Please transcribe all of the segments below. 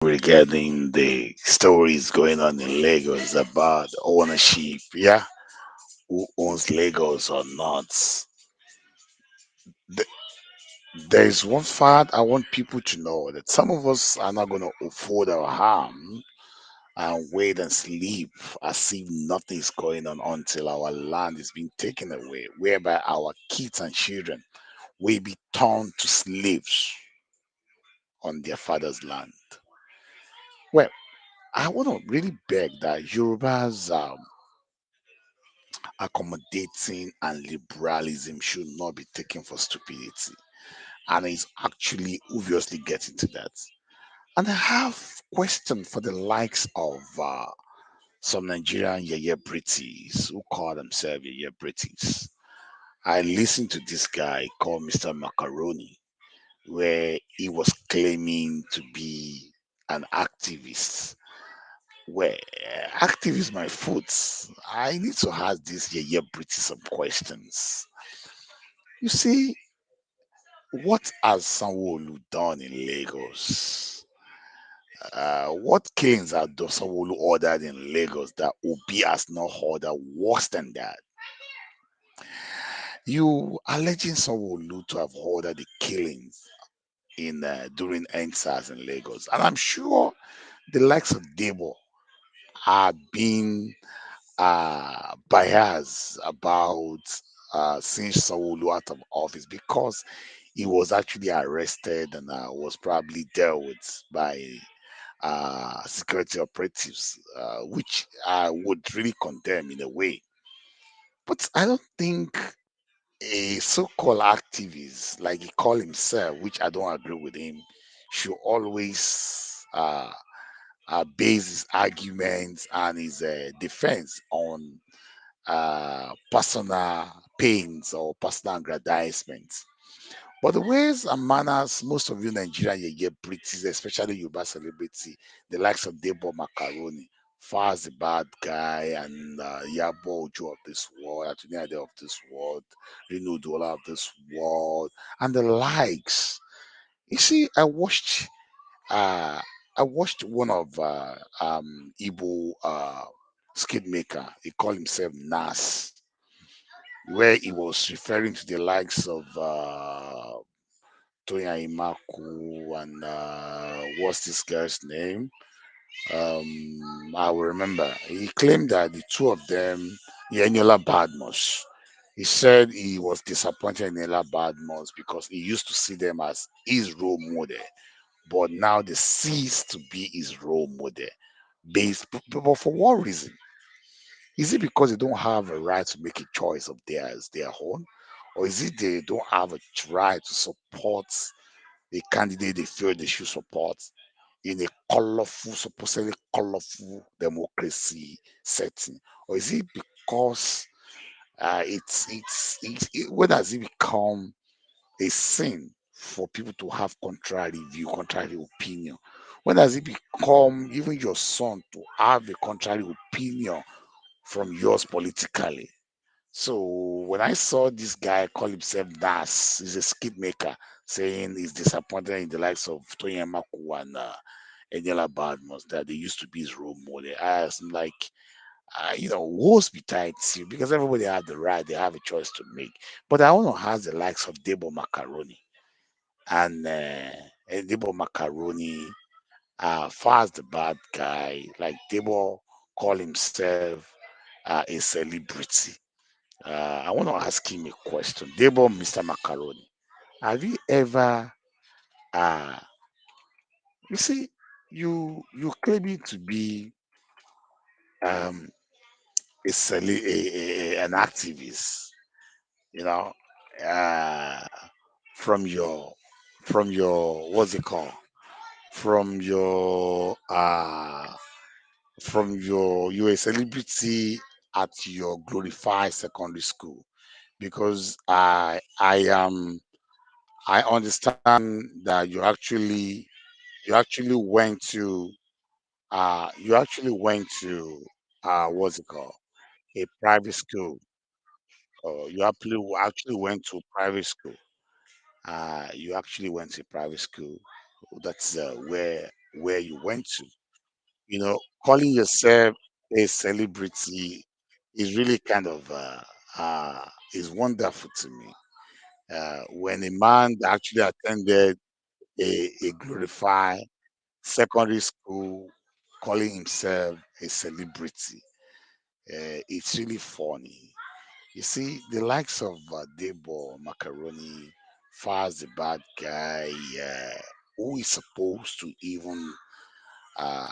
regarding the stories going on in Lagos about ownership. Yeah, who owns Lagos or not? Th- There is one fact I want people to know that some of us are not going to fold our arm and wait and sleep as if nothing is going on until our land is being taken away, whereby our kids and children will be turned to slaves on their father's land. Well, I want to really beg that Yorubas accommodating and liberalism should not be taken for stupidity. And it's actually obviously getting to that. And I have question for the likes of some Nigerian Yeye Brits who call themselves Yeye Brits. I listened to this guy called Mr. Macaroni, where he was claiming to be an activist. Well, activist my foot. I need to ask this Yeye Brits some questions. You see, what has Sanwo-Olu done in Lagos? What killings have Sanwo-Olu ordered in Lagos that Obi has not ordered worse than that? You alleging Sanwo-Olu to have ordered the killings in during NSAS in Lagos, and I'm sure the likes of Debo are being biased about seeing Sanwo-Olu out of office because he was actually arrested and was probably dealt with by security operatives, which I would really condemn in a way. But I don't think a so-called activist, like he called himself, which I don't agree with him, should always base his arguments and his defense on personal pains or personal aggrandizement. But the ways and manners most of you Nigerian you British, especially Yoruba celebrity, the likes of Debo Macaroni, Faz the bad guy, and Yabo Ojo of this world, Atuni Ade of this world, Rino Dola of this world, and the likes. You see, uh I watched one of Igbo skid maker. He called himself Nas, where he was referring to the likes of Toya Imaku and what's this girl's name? I will remember. He claimed that the two of them, Eniola Badmos, he said he was disappointed in Eniola Badmos because he used to see them as his role model, but now they cease to be his role model. But for what reason? Is it because they don't have a right to make a choice of theirs, their own? Or is it they don't have a right to support a candidate they feel they should support in a colorful, supposedly colorful democracy setting? Or is it because when has it become a sin for people to have contrary view, contrary opinion? When does it become even your son to have a contrary opinion from yours politically? So when I saw this guy call himself Das, he's a skid maker, saying he's disappointed in the likes of Tony Maku and Eniola Badmos that they used to be his role model. I asked him like, woes betides you because everybody have the right, they have a choice to make. But I want to have the likes of Debo Macaroni and Debo Macaroni, far as the bad guy, like Debo call himself a celebrity. I want to ask him a question. Debo, Mr. Macaroni, have you ever, uh, you see, you claiming to be um, an activist, you know, uh, from your what's it called? From your you're a celebrity at your glorified secondary school because I understand that you actually went to what's it called, a private school, or you actually went to private school. You actually went to private school. That's where where you went to. Calling yourself a celebrity is really kind of is wonderful to me. When a man actually attended a glorified secondary school, calling himself a celebrity, it's really funny. You see, the likes of Debo Macaroni, Faz the bad guy, who is supposed to even uh,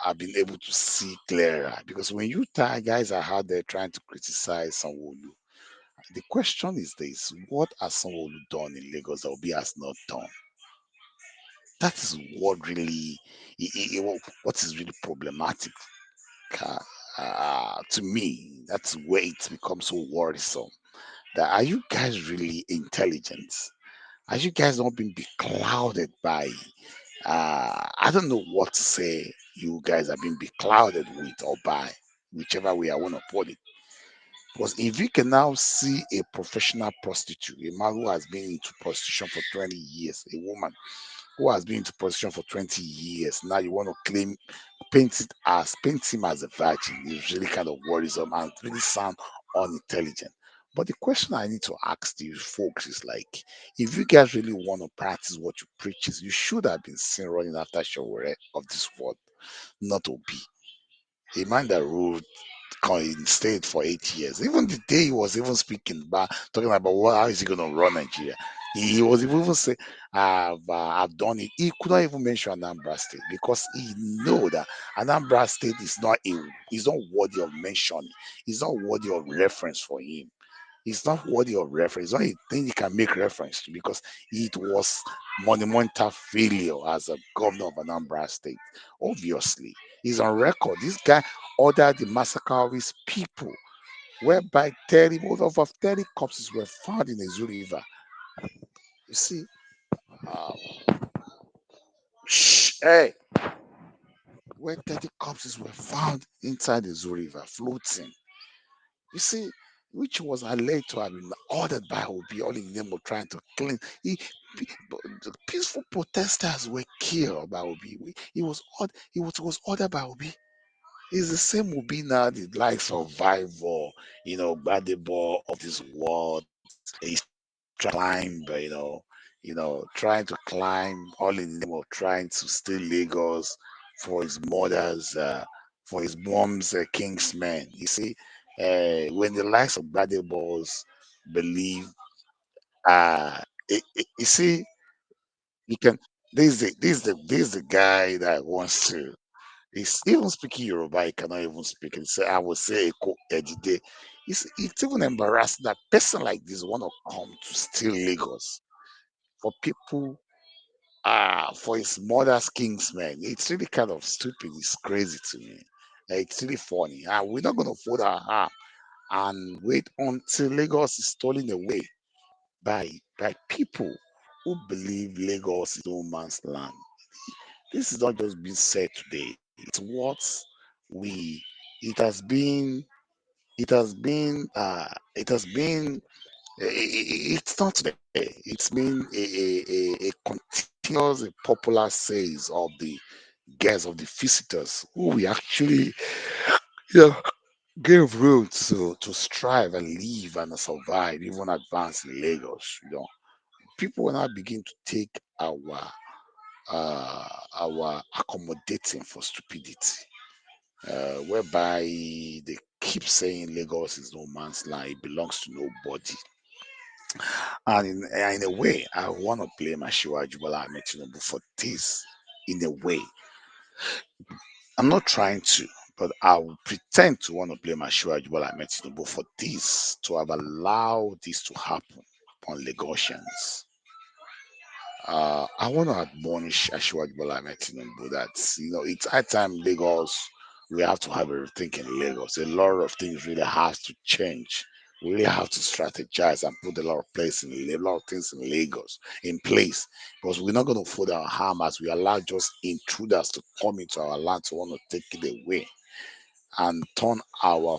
have been able to see clearer. Because when you guys are out there trying to criticize Sanwo-Olu, the question is this: what has Sanwo-Olu done in Lagos that Obi has not done? That is what really, what is really problematic uh, to me. That's where it becomes so worrisome. That are you guys really intelligent? Are you guys not being beclouded by I don't know what to say you guys have been beclouded with or by, whichever way I want to put it. Because if you can now see a professional prostitute, a man who has been into prostitution for 20 years, a woman who has been into prostitution for 20 years, now you want to paint him as a virgin, is really kind of worrisome and really sound unintelligent. But the question I need to ask you folks is like, if you guys really want to practice what you preach, you should have been seen running after Shawore of this world, not Obi. A man that ruled stayed for 8 years. Even the day he was even speaking about talking about how is he going to run Nigeria, he was even say, I've done it." He could not even mention Anambra State because he know that Anambra State is not worthy of mentioning. It's not worthy of reference for him. It's not worthy of reference. It's not a thing he can make reference to because it was monumental failure as a governor of Anambra State. Obviously, he's on record. This guy ordered the massacre of his people, whereby 30, over 30 corpses were found in the Zoo River. You see, uh, hey, where 30 corpses were found inside the Zoo River, floating. You see, which was alleged to have been ordered by Obi, all in the name of trying to clean. The peaceful protesters were killed by Obi. He was ordered by Obi. It's the same Obi now, the likes of Vivo, Badebo of this world. He's trying to climb, trying to climb all in the name of trying to steal Lagos for his mother's, for his mom's kingsmen. You see, when the likes of Badebos believe, you see, you can. This is the guy that wants to. He's even speaking Yoruba. He cannot even speak. And say, I would say, "Eko Ejide." It's even embarrassing that person like this want to come to steal Lagos for people, for his mother's kingsmen. It's really kind of stupid. It's crazy to me. It's really funny. We're not going to fold our arm and wait until Lagos is stolen away by people who believe Lagos is no man's land. This is not just being said today. It's what we. It has been. It has been. It has been. It's not today. It's been a continuous, a popular says of the guests of the visitors who we actually, yeah, give room to strive and live and survive, even advance in Lagos. People will now begin to take our accommodating for stupidity, whereby they keep saying Lagos is no man's land, it belongs to nobody. And in a way, I want to blame Ashiwaju Bola Ahmed Tinubu for this. In a way, I'm not trying to, but I will pretend to want to blame Ashiwaju Bola Ahmed Tinubu for this, to have allowed this to happen upon Lagosians. I want to admonish Ashwad Bola Ahmed Tinubu that it's high time Lagos. We have to have a rethink in Lagos. A lot of things really have to change. We really have to strategize and put a lot of a lot of things in Lagos in place because we're not going to fold our harm as we allow just intruders to come into our land to want to take it away and turn our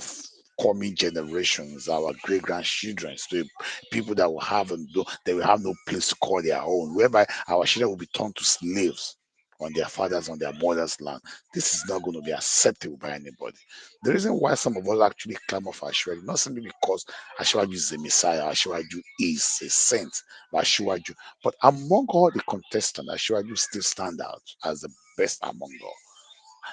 coming generations, our great grandchildren, to people that will have no place to call their own, whereby our children will be turned to slaves. on their fathers, on their mothers' land. This is not going to be acceptable by anybody. The reason why some of us actually clamor for Ashwaju, not simply because Ashwaju is the Messiah, Ashwaju is a saint, but Ashwaju. But among all the contestants, Ashwaju still stand out as the best among all.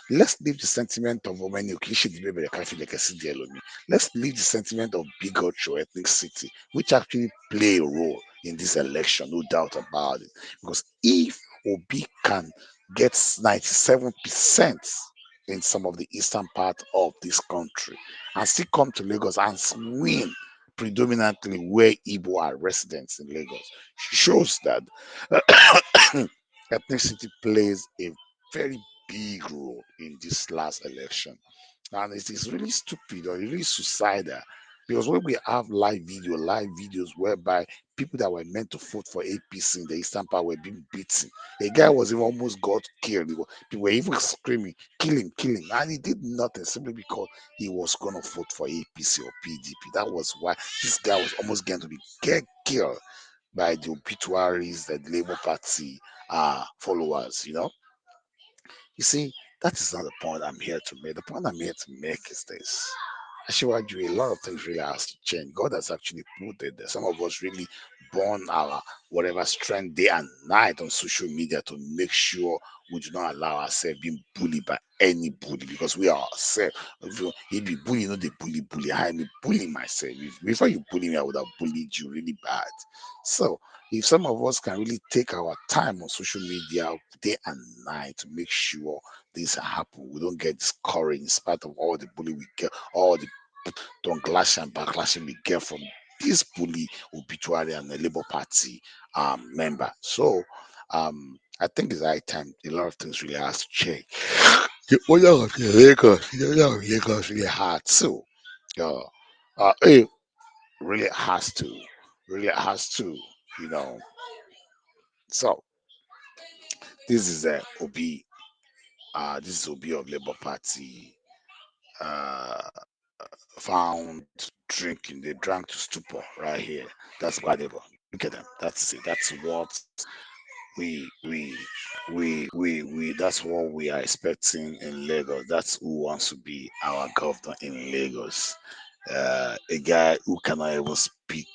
Let's leave the sentiment of when you should be able to let's leave the sentiment of bigotry or ethnicity, which actually play a role in this election, no doubt about it. Because if Obi can get 97% in some of the eastern part of this country and still come to Lagos and win predominantly where Igbo are residents in Lagos, shows that ethnicity plays a very big role in this last election. And it is really stupid or really suicidal because when we have live videos whereby people that were meant to vote for APC in the Eastern Part were being beaten. A guy was even almost got killed. People were even screaming, kill him. And he did nothing simply because he was going to vote for APC or PDP. That was why this guy was almost going to be get killed by the obituaries that the Labour Party followers, you see, that is not the point I'm here to make. The point I'm here to make is this. Actually, a lot of things really has to change. God has actually put it there. Some of us really burn our whatever strength day and night on social media to make sure we do not allow ourselves being bullied by any bully because we are ourselves. If you bully, the bully. I may bully myself. Before you bully me, I would have bullied you really bad. So if some of us can really take our time on social media day and night to make sure this happen, we don't get discouraged in spite of all the bully we get, all the tongue and backlashing we get from this bully obituary and the Labour Party member. So I think it's high time a lot of things really has to change. The owner of Lagos really hard too. Uh, it really has to, really has to, you know. So this is Obi, this is Obi of Labour Party. Uh, Found drinking. They drank to stupor right here. That's Guadebo. Look at them. That's it. That's what we we that's what we are expecting in Lagos. That's who wants to be our governor in Lagos. A guy who cannot even speak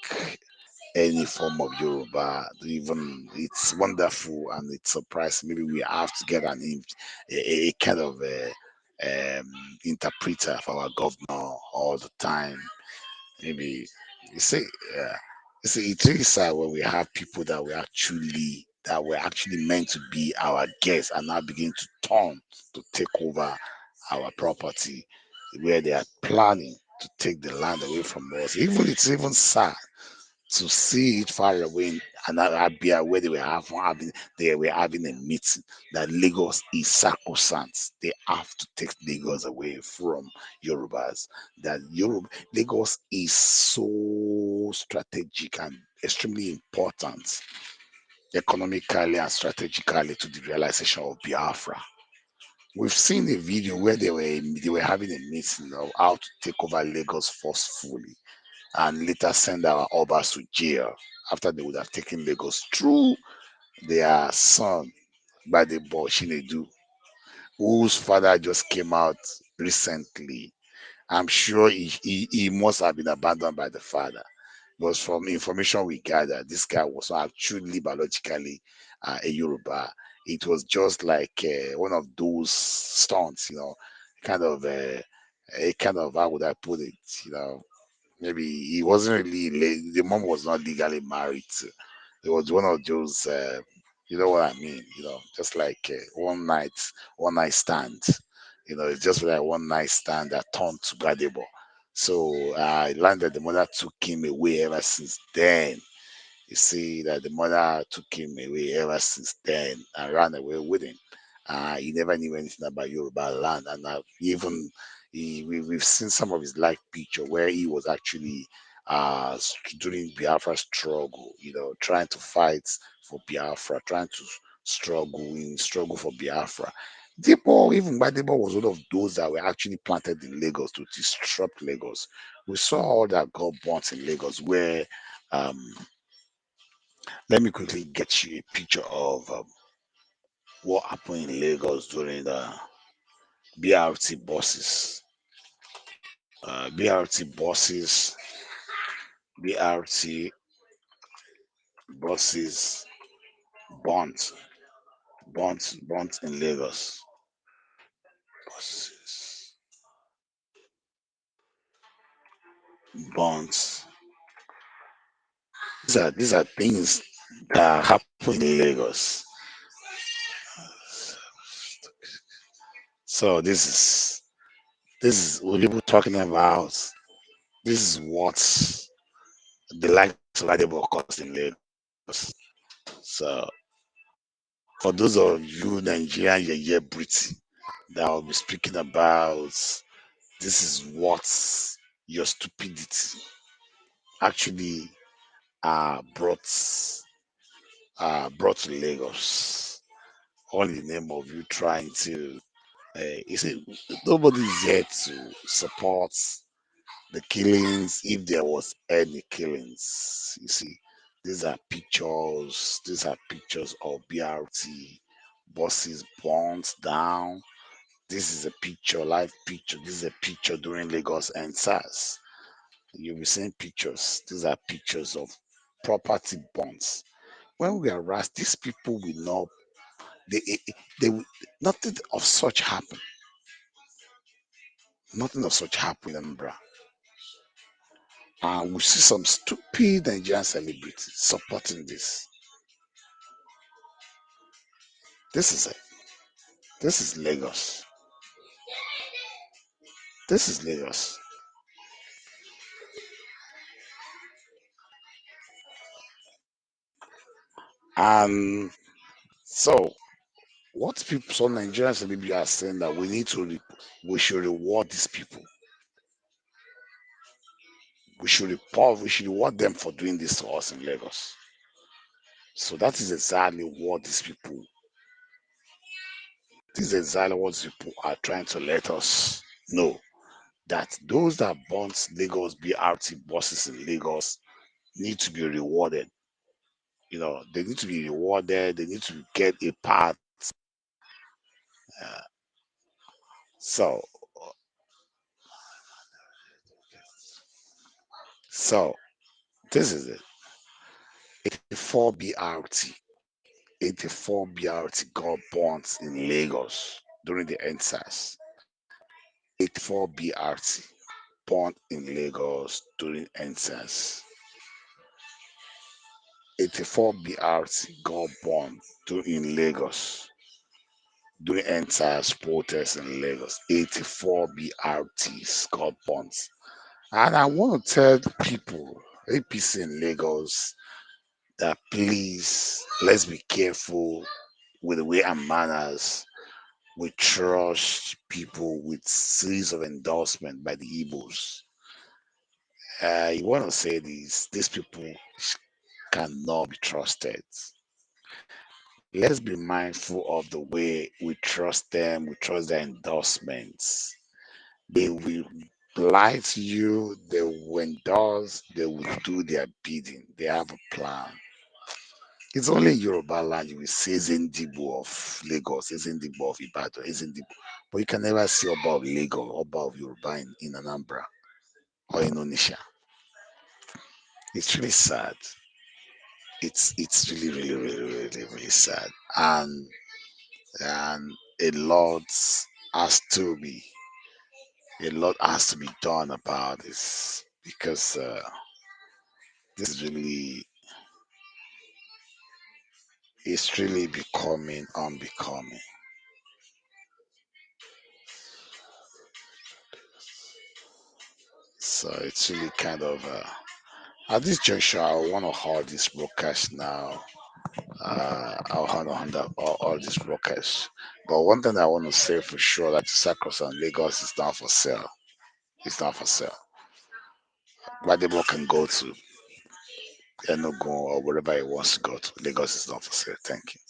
any form of Yoruba. Even it's wonderful and it's surprising. Maybe we have to get a kind of interpreter for our governor all the time. Maybe you see, uh, you see, it's really sad when we have people that were actually meant to be our guests and now begin to turn to take over our property, where they are planning to take the land away from us. Even it's even sad to see it far away in Arabia where they were having a meeting that Lagos is sacrosanct. They have to take Lagos away from Yorubas. That Lagos is so strategic and extremely important economically and strategically to the realization of Biafra. We've seen a video where they were having a meeting of how to take over Lagos forcefully and later send our Obas to jail after they would have taken Lagos through their son by the boy Shinedu, whose father just came out recently. I'm sure he must have been abandoned by the father. Because from information we gathered, this guy was not actually biologically a Yoruba. It was just like one of those stunts, kind of a kind of how would I put it, maybe he wasn't really the mom was not legally married to. It was one of those you know what I mean, just like one night stand. It's just like one night stand that turned to Gadebo. So I learned that the mother took him away ever since then. You see that the mother took him away ever since then and ran away with him. He never knew anything about Yoruba land, and we've seen some of his life picture where he was actually during Biafra struggle, trying to fight for Biafra, trying to struggle for Biafra. Debo, even by Debo was one of those that were actually planted in Lagos to disrupt Lagos. We saw all that got burnt in Lagos where um, let me quickly get you a picture of what happened in Lagos during the BRT buses. BRT buses, BRT buses burnt, burnt in Lagos. Buses burnt. These are things that happen in Lagos. So this is what people talking about. This is what the likes of Adebo cost in Lagos. So for those of you Nigerian Yeye Briti that will be speaking about, this is what your stupidity actually brought brought to Lagos. All in the name of you trying to you see nobody's here to support the killings if there was any killings. You see, these are pictures of BRT buses burnt down. This is a picture, live picture. This is a picture during Lagos and SARS. You'll be seeing pictures. These are pictures of property bonds. When we arrest these people, will not they will nothing of such happen. Nothing of such happen in Anambra. And we see some stupid Nigerian celebrities supporting this. This is it. This is Lagos. This is Lagos. And so what people, some Nigerian celebrities are saying that we should reward these people. We should reward them for doing this to us in Lagos. So that is exactly what these people, this is exactly what these people are trying to let us know. That those that burnt Lagos BRT buses in Lagos need to be rewarded. They need to be rewarded. They need to get a part. Uh, so, so this is it. 84 BRT, 84 BRT got burnt in Lagos during the NSAS. 84 BRT burnt in Lagos during NSAS. 84 BRT got burnt in Lagos during NSAS protests in Lagos. 84 BRTs got burnt. And I want to tell people, APC in Lagos, that please let's be careful with the way and manners we trust people with series of endorsement by the Igbos. You want to say this? These people cannot be trusted. Let's be mindful of the way we trust them. We trust their endorsements. They will blight you. They will endorse. They will do their bidding. They have a plan. It's only in Yoruba land you will see Zendibo of Lagos, Zendibo of Ibadan, Zendibo. But you can never see Oba of Lagos, Oba of Yoruba in Anambra or in Onisha. It's really sad. It's really, really, really, really, really sad. And has to be a lot has to be done about this because this is really it's really becoming unbecoming. So it's really kind of at this juncture, I want to hold this broadcast now. I'll hand up all these broadcasts. But one thing I want to say for sure that Sacros and Lagos is not for sale. It's not for sale. Whatever can go to Enugu or wherever he wants to go to. Lagos is not for sale. Thank you.